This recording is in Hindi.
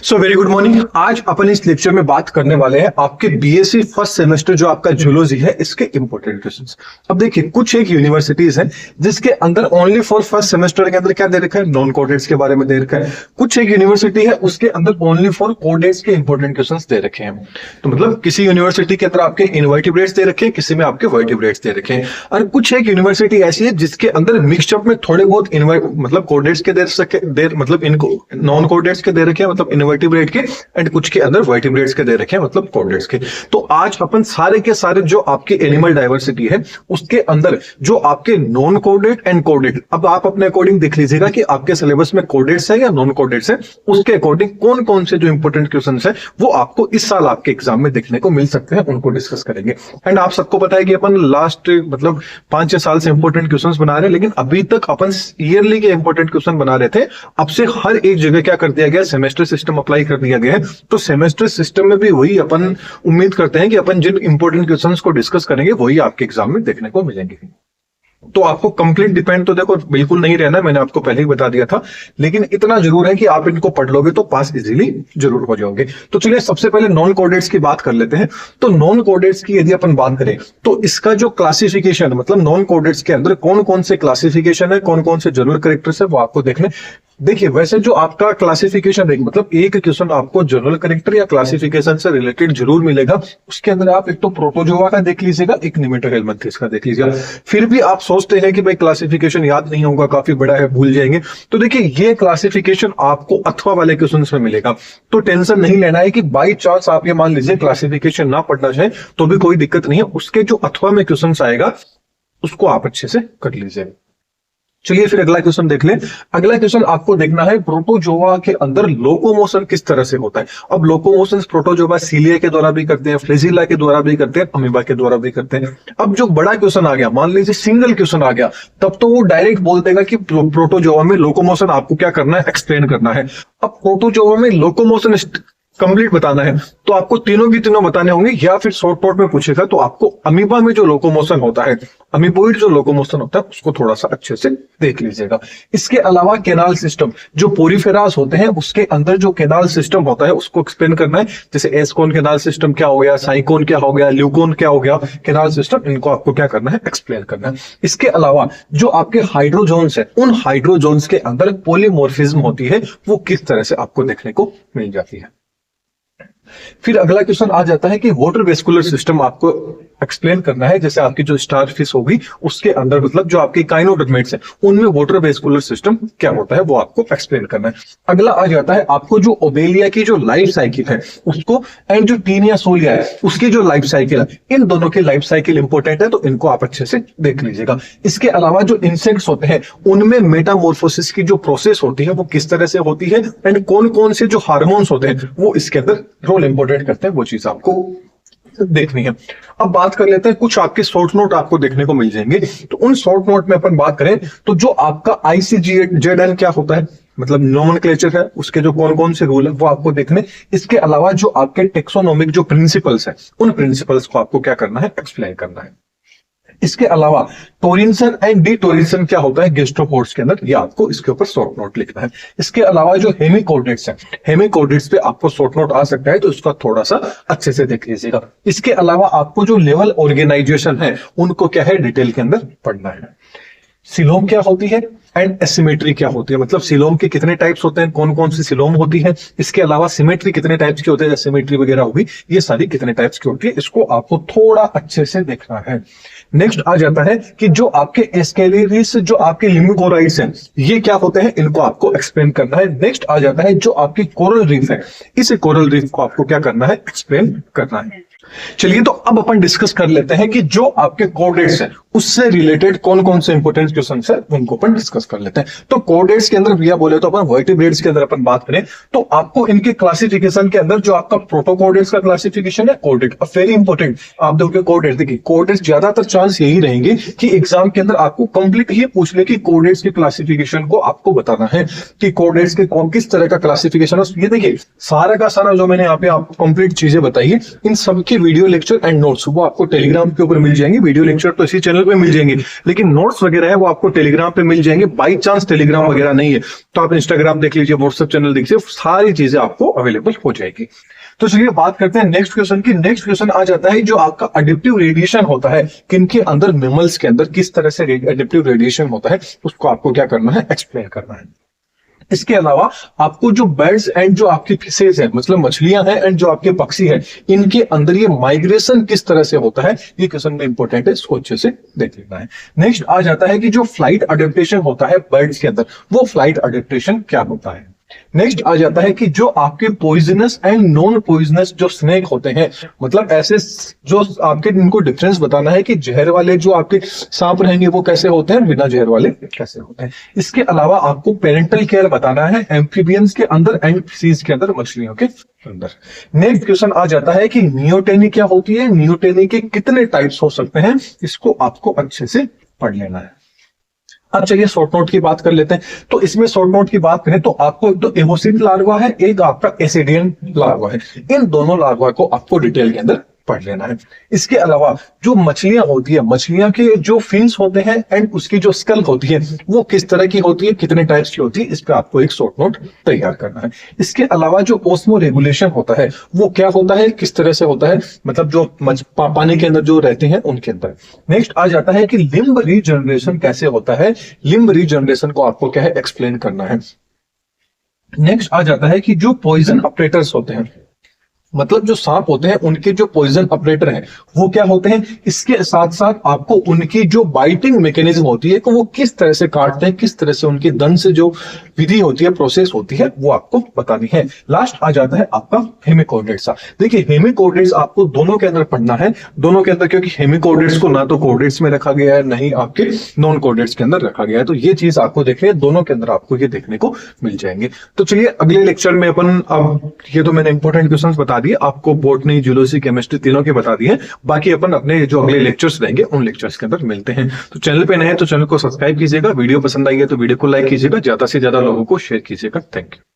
So very good morning. आज अपन इस लेक्चर में बात करने वाले हैं आपके बीएससी फर्स्ट सेमेस्टर जो आपका जूलॉजी है इसके इंपॉर्टेंट क्वेश्चंस। अब देखिए कुछ एक यूनिवर्सिटीज हैं जिसके अंदर ओनली फॉर फर्स्ट सेमेस्टर के अंदर क्या दे रखा है, नॉन कोडेट्स के बारे में दे रखा है। कुछ एक यूनिवर्सिटी है उसके अंदर ओनली फॉर कोडेट्स के इंपॉर्टेंट क्वेश्चंस दे रखे हैं। तो मतलब किसी यूनिवर्सिटी के अंदर आपके इनवर्टिब्रेट्स दे रखे हैं, किसी में आपके वर्टिब्रेट्स दे रखे हैं। और कुछ एक यूनिवर्सिटी ऐसी है जिसके अंदर मिक्सचअप में थोड़े बहुत मतलब कोडेट्स के दे मतलब इनको नॉन कोडेट्स के दे रखे हैं, मतलब इनवर्टिब्रेट के, एंड कुछ के अंदर वर्टिब्रेट्स के दे रखे हैं, मतलब कोडेट्स के। तो आज अपन सारे के सारे जो आपके एनिमल डाइवर्सिटी है उसके अंदर जो आपके नॉन कोडेट एंड कोडेट, अब आप अपने अकॉर्डिंग देख लीजिएगा कि आपके सिलेबस में कोडेट्स है या नॉन कोडेट्स है, उसके अकॉर्डिंग कौन कौन से जो इंपॉर्टेंट क्वेश्चंस है वो आपको इस साल आपके एग्जाम में देखने को मिल सकते हैं, उनको डिस्कस करेंगे। एंड आप सबको पता है कि अपन लास्ट मतलब 5-6 साल से इंपॉर्टेंट क्वेश्चंस बना रहे हैं, लेकिन अभी तक अपन ईयरली के इंपॉर्टेंट क्वेश्चन बना रहे थे। अब से हर एक जगह क्या कर दिया गया, सेमेस्टर सिस्टम अप्लाई कर दिया गया है। तो सेमेस्टर सिस्टम में भी वही अपन उम्मीद करते हैं कि अपन जिन इंपॉर्टेंट क्वेश्चंस को डिस्कस करेंगे वही आपके एग्जाम में देखने को मिलेंगे। तो आपको कंप्लीट डिपेंड तो देखो बिल्कुल नहीं रहना, मैंने आपको पहले ही बता दिया था, लेकिन इतना जरूर है कि आप इनको पढ़ लोगे तो पास इजीली जरूर हो जाओगे। तो चलिए सबसे पहले नॉन कोडेट्स की बात कर लेते हैं। तो नॉन कोडेट्स की यदि अपन बात करें तो इसका जो क्लासिफिकेशन, मतलब नॉन कोडेट्स के अंदर कौन कौन से क्लासिफिकेशन है, कौन कौन से जनरल कैरेक्टर्स है, वो आपको देखने। देखिए वैसे जो आपका क्लासिफिकेशन है, मतलब एक क्वेश्चन आपको जनरल कैरेक्टर या क्लासिफिकेशन से रिलेटेड जरूर मिलेगा। उसके अंदर आप एक तो प्रोटोजोआ का देख लीजिएगा, एक निमेटोहेलमिन्थेस का देख लीजिएगा। फिर भी आप सोचते हैं कि भाई क्लासिफिकेशन याद नहीं होगा, काफी बड़ा है, भूल जाएंगे, तो देखिए ये क्लासिफिकेशन आपको अथवा वाले क्वेश्चन में मिलेगा। तो टेंशन नहीं लेना है कि बाई चांस आप ये मान लीजिए क्लासिफिकेशन ना पढ़ना चाहे तो भी कोई दिक्कत नहीं है, उसके जो अथवा में क्वेश्चन आएगा उसको आप अच्छे से कर लीजिए। चलिए फिर अगला क्वेश्चन देख लें। अगला क्वेश्चन आपको देखना है प्रोटोजोआ के अंदर लोकोमोशन किस तरह से होता है। अब लोकोमोशन प्रोटोजोआ सीलिया के द्वारा भी करते हैं, फ्लेजिला के द्वारा भी करते हैं, अमीबा के द्वारा भी करते हैं। अब जो बड़ा क्वेश्चन आ गया, मान लीजिए सिंगल क्वेश्चन आ गया, तब तो वो डायरेक्ट बोल देगा कि प्रोटोजोआ में लोकोमोशन आपको क्या करना है, एक्सप्लेन करना है। अब प्रोटोजोआ में लोकोमोशन कंप्लीट बताना है तो आपको तीनों की तीनों बताने होंगे, या फिर शॉर्ट नोट में पूछेगा तो आपको अमीबा में जो लोकोमोशन होता है, अमीबोइड जो लोकोमोशन होता है उसको थोड़ा सा अच्छे से देख लीजिएगा। इसके अलावा केनाल सिस्टम, जो पोरीफेरास होते हैं उसके अंदर जो केनाल सिस्टम होता है उसको एक्सप्लेन करना है। जैसे एस्कोन केनाल सिस्टम क्या हो गया, साइकोन क्या हो गया, ल्यूकोन क्या हो गया, केनाल सिस्टम, इनको आपको क्या करना है, एक्सप्लेन करना है। इसके अलावा जो आपके हाइड्रोजोन्स है, उन हाइड्रोजोन्स के अंदर पॉलीमॉर्फिज्म होती है, वो किस तरह से आपको देखने को मिल जाती है। फिर अगला क्वेश्चन आ जाता है कि वाटर वेस्कुलर सिस्टम आपको एक्सप्लेन करना है। जैसे आपकी जो स्टारफिश होगी उसके अंदर मतलब जो आपके काइनोडर्मेट्स हैं उनमें वाटर वेस्कुलर सिस्टम क्या होता है वो आपको एक्सप्लेन करना है। अगला आ जाता है आपको जो ओबेलिया की जो लाइफ साइकिल है उसको, एंड जो टीनिया सोलिया है उसकी जो लाइफ साइकिल है, इन दोनों की लाइफ साइकिल इंपॉर्टेंट है, तो इनको आप अच्छे से देख लीजिएगा। इसके अलावा जो इंसेक्ट्स होते हैं उनमें मेटामॉर्फोसिस की जो प्रोसेस होती है वो किस तरह से होती है, एंड कौन कौन से जो हार्मोन्स होते हैं वो इसके अंदर रोल इंपॉर्टेंट करते हैं, वो चीज आपको देखनी है। अब बात कर लेते हैं, कुछ आपके शॉर्ट नोट आपको देखने को मिल जाएंगे। तो उन शॉर्ट नोट में अपन बात करें तो जो आपका ICJN क्या होता है, मतलब नोमेनक्लेचर है, उसके जो कौन कौन से रूल है वो आपको देखने। इसके अलावा जो आपके टेक्सोनोमिक जो प्रिंसिपल्स है उन प्रिंसिपल्स को आपको क्या करना है, एक्सप्लेन करना है। इसके अलावा टोरिनसन एंड डिटोरिनसन क्या होता है गैस्ट्रोपोड्स के अंदर, ये आपको इसके ऊपर शॉर्ट नोट लिखना है। इसके अलावा जो हेमिकोडेट्स है, हेमिकोडेट्स पे आपको शॉर्ट नोट आ सकता है, तो इसका थोड़ा सा अच्छे से देख लीजिएगा। इसके अलावा आपको जो लेवल ऑर्गेनाइजेशन है उनको क्या है, डिटेल के अंदर पढ़ना है। सिलोम क्या होती है एंड एसिमेट्री क्या होती है, मतलब सिलोम के कितने टाइप्स होते हैं, कौन कौन सी सिलोम होती है। इसके अलावा सिमेट्री कितने टाइप्स की होते हैं, सिमेट्री वगैरह होगी, ये सारी कितने टाइप्स की होती है, इसको आपको थोड़ा अच्छे से देखना है। नेक्स्ट आ जाता है कि जो आपके एस्केलेरिस, जो आपके लिम्फोराइड्स हैं, ये क्या होते हैं, इनको आपको एक्सप्लेन करना है। नेक्स्ट आ जाता है जो आपकी कोरल रीफ है, इस कोरल रीफ को आपको क्या करना है, एक्सप्लेन करना है। चलिए तो अब अपन डिस्कस कर लेते हैं कि जो आपके कोडेट्स हैं उससे रिलेटेड कौन कौन से इंपॉर्टेंट क्वेश्चन है उनको अपन डिस्कस कर लेते हैं। तो कोडेट्स के अंदर भैया बोले तो अपन वर्टिब्रेट्स के अंदर अपन बात करें तो आपको इनके क्लासिफिकेशन के अंदर जो आपका प्रोटोकोडेट्स का क्लासिफिकेशन है, कोडेट वेरी इंपॉर्टेंट। आप देखोगे कोडेट्स, देखिए कोडेट्स ज्यादातर चांस यही रहेंगे कि एग्जाम के अंदर आपको कंप्लीट ही पूछ ले कि कोडेट्स के क्लासिफिकेशन को आपको बताना है कि कोडेट्स के कौन किस तरह का क्लासिफिकेशन है। ये देखिए सारा का सारा जो मैंने यहाँ पे आपको कंप्लीट चीजें बताई है, इन सबके बाकी वीडियो लेक्चर एंड नोट्स वो आपको टेलीग्राम के ऊपर मिल जाएंगे। वीडियो लेक्चर तो इसी चैनल पे मिल जाएंगे, लेकिन नोट्स वगैरह है वो आपको टेलीग्राम पे मिल जाएंगे। बाई चांस टेलीग्राम वगैरह नहीं है तो आप इंस्टाग्राम देख लीजिए, व्हाट्सएप चैनल देख लीजिए, सारी चीजें आपको अवेलेबल हो जाएगी। तो चलिए बात करते हैं नेक्स्ट क्वेश्चन की। नेक्स्ट क्वेश्चन आ जाता है जो आपका एडिप्टिव रेडिएशन होता है किनके अंदर, मैमल्स के अंदर किस तरह से एडिप्टिव रेडिएशन होता है, उसको आपको क्या करना है, एक्सप्लेन करना है। इसके अलावा आपको जो बर्ड्स एंड जो आपकी फिशेज है, मतलब मछलियां हैं एंड जो आपके पक्षी है, इनके अंदर ये माइग्रेशन किस तरह से होता है, ये क्वेश्चन में इंपॉर्टेंट है, इसको अच्छे से देख लेना है। नेक्स्ट आ जाता है कि जो फ्लाइट अडेप्टेशन होता है बर्ड्स के अंदर, वो फ्लाइट अडेप्टेशन क्या होता है। नेक्स्ट आ जाता है कि जो आपके पॉइजनस एंड नॉन पॉइजनस जो स्नेक होते हैं, मतलब ऐसे जो आपके इनको डिफरेंस बताना है कि जहर वाले जो आपके सांप रहेंगे वो कैसे होते हैं, बिना जहर वाले कैसे होते हैं। इसके अलावा आपको पेरेंटल केयर बताना है एम्फीबियंस के अंदर एंड फिशीज के अंदर, मछलियों के अंदर। नेक्स्ट क्वेश्चन आ जाता है कि नियोटेनी क्या होती है, नियोटेनी के कितने टाइप्स हो सकते हैं, इसको आपको अच्छे से पढ़ लेना है। अब चलिए शॉर्ट नोट की बात कर लेते हैं। तो इसमें शॉर्ट नोट की बात करें तो आपको एक तो एवोसिड लार्वा है, एक आपका एसिडियन लार्वा है। इन दोनों लार्वा को आपको डिटेल के अंदर पढ़ लेना है। इसके अलावा जो मछलियां होती है, मछलियां के जो फिन्स होते हैं एंड उसकी जो स्कल होती है वो किस तरह की होती है, कितने टाइप्स की होती है, इस पे आपको एक शॉर्ट नोट तैयार करना है। इसके अलावा जो ओस्मो रेगुलेशन होता है वो क्या होता है, किस तरह से होता है, मतलब जो पानी के अंदर जो रहते हैं उनके अंदर। नेक्स्ट आ जाता है कि लिम्ब रीजनरेशन कैसे होता है, लिम्ब रीजनरेशन को आपको क्या है, एक्सप्लेन करना है। नेक्स्ट आ जाता है कि जो पॉइजन ऑपरेटर्स होते हैं, मतलब जो सांप होते हैं उनके जो पॉइजन ऑपरेटर हैं वो क्या होते हैं, इसके साथ साथ आपको उनकी जो बाइटिंग मैकेनिज्म होती है कि वो किस तरह से काटते हैं, किस तरह से उनके दंत से जो विधि होती है, प्रोसेस होती है, वो आपको बतानी है। लास्ट आ जाता है आपका हेमिकोडेट्स। देखिए हेमिकोडेट्स आपको दोनों के अंदर पढ़ना है, दोनों के अंदर, क्योंकि हेमिकोडेट्स को ना तो कोडेट्स में रखा गया है, ना ही आपके नॉन कोडेट्स के अंदर रखा गया है। तो ये चीज आपको देखनी है, दोनों के अंदर आपको ये देखने को मिल जाएंगे। तो चलिए अगले लेक्चर में अपन, अब ये तो मैंने इंपॉर्टेंट क्वेश्चन बता दिए आपको, बॉटनी, जूलॉजी, केमिस्ट्री तीनों के बता दिए। बाकी अपन अपने जो अगले लेक्चर्स रहेंगे उन लेक्चर्स के अंदर मिलते हैं। तो चैनल पे नए हैं तो चैनल को सब्सक्राइब कीजिएगा, वीडियो पसंद आई है तो वीडियो को लाइक कीजिएगा, ज्यादा से ज्यादा लोगों को शेयर कीजिएगा। Thank you.